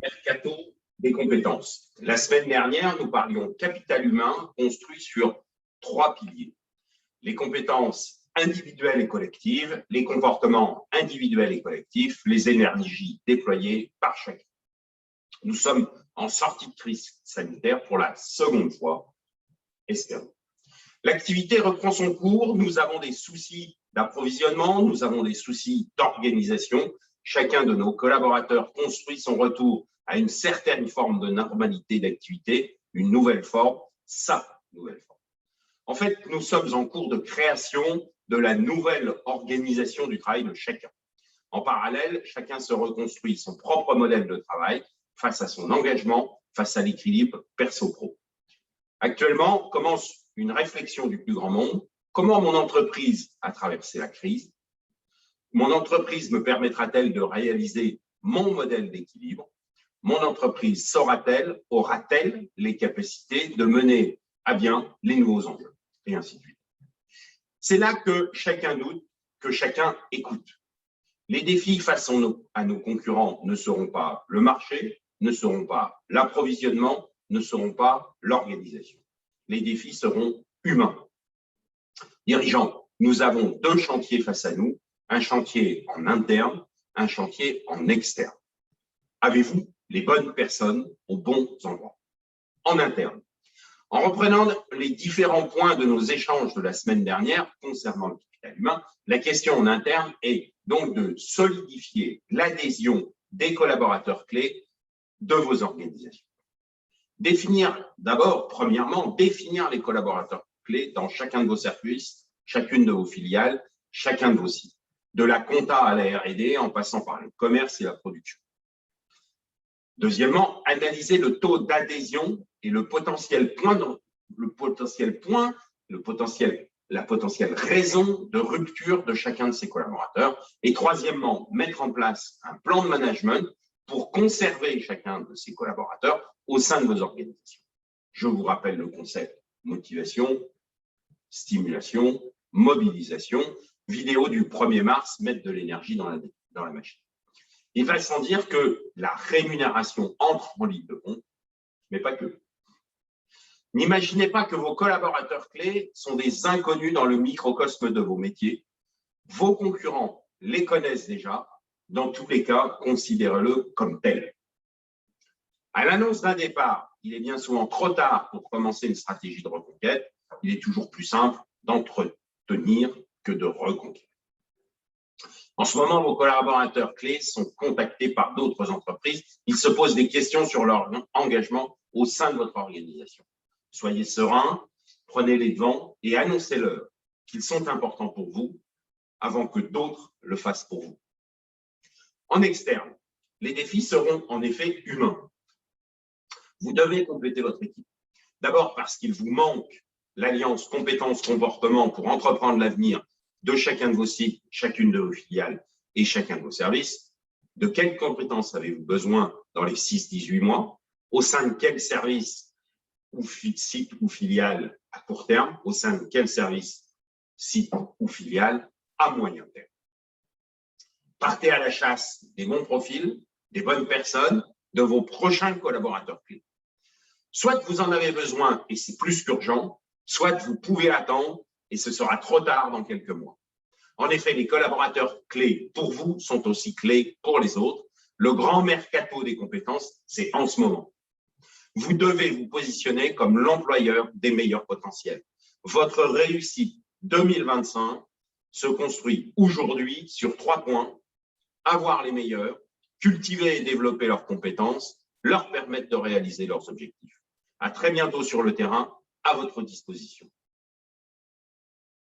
Mercato des compétences. La semaine dernière, nous parlions capital humain construit sur 3 piliers. Les compétences individuelles et collectives, les comportements individuels et collectifs, les énergies déployées par chacun. Nous sommes en sortie de crise sanitaire pour la seconde fois, espérons. L'activité reprend son cours, nous avons des soucis d'approvisionnement, nous avons des soucis d'organisation. Chacun de nos collaborateurs construit son retour à une certaine forme de normalité d'activité, une nouvelle forme, sa nouvelle forme. En fait, nous sommes en cours de création de la nouvelle organisation du travail de chacun. En parallèle, chacun se reconstruit son propre modèle de travail face à son engagement, face à l'équilibre perso-pro. Actuellement, commence une réflexion du plus grand monde. Comment mon entreprise a traversé la crise? Mon entreprise me permettra-t-elle de réaliser mon modèle d'équilibre? Mon entreprise saura-t-elle, aura-t-elle les capacités de mener à bien les nouveaux enjeux? Et ainsi de suite. C'est là que chacun doute, que chacun écoute. Les défis face à nos concurrents ne seront pas le marché, ne seront pas l'approvisionnement, ne seront pas l'organisation. Les défis seront humains. Dirigeants, nous avons 2 chantiers face à nous, un chantier en interne, un chantier en externe. Avez-vous les bonnes personnes aux bons endroits? En interne, en reprenant les différents points de nos échanges de la semaine dernière concernant le capital humain, la question en interne est donc de solidifier l'adhésion des collaborateurs clés de vos organisations. Définir d'abord, premièrement, définir les collaborateurs clés dans chacun de vos services, chacune de vos filiales, chacun de vos sites, de la compta à la R&D en passant par le commerce et la production. Deuxièmement, analyser le taux d'adhésion et la potentielle raison de rupture de chacun de ses collaborateurs. Et troisièmement, mettre en place un plan de management pour conserver chacun de ses collaborateurs au sein de vos organisations. Je vous rappelle le concept motivation, stimulation, mobilisation, vidéo du 1er mars, mettre de l'énergie dans la machine. Il va sans dire que la rémunération entre en ligne de compte, mais pas que. N'imaginez pas que vos collaborateurs clés sont des inconnus dans le microcosme de vos métiers. Vos concurrents les connaissent déjà. Dans tous les cas, considérez-le comme tel. À l'annonce d'un départ, il est bien souvent trop tard pour commencer une stratégie de reconquête. Il est toujours plus simple d'entretenir que de reconquérir. En ce moment, vos collaborateurs clés sont contactés par d'autres entreprises. Ils se posent des questions sur leur engagement au sein de votre organisation. Soyez sereins, prenez les devants et annoncez-leur qu'ils sont importants pour vous avant que d'autres le fassent pour vous. En externe, les défis seront en effet humains. Vous devez compléter votre équipe. D'abord parce qu'il vous manque l'alliance compétences-comportement pour entreprendre l'avenir de chacun de vos sites, chacune de vos filiales et chacun de vos services. De quelles compétences avez-vous besoin dans les 6-18 mois? Au sein de quel service ou site ou filiale à court terme? Au sein de quel service, site ou filiale à moyen terme? Partez à la chasse des bons profils, des bonnes personnes, de vos prochains collaborateurs clés. Soit vous en avez besoin et c'est plus qu'urgent, soit vous pouvez attendre et ce sera trop tard dans quelques mois. En effet, les collaborateurs clés pour vous sont aussi clés pour les autres. Le grand mercato des compétences, c'est en ce moment. Vous devez vous positionner comme l'employeur des meilleurs potentiels. Votre réussite 2025 se construit aujourd'hui sur 3 points. Avoir les meilleurs, cultiver et développer leurs compétences, leur permettre de réaliser leurs objectifs. À très bientôt sur le terrain, à votre disposition.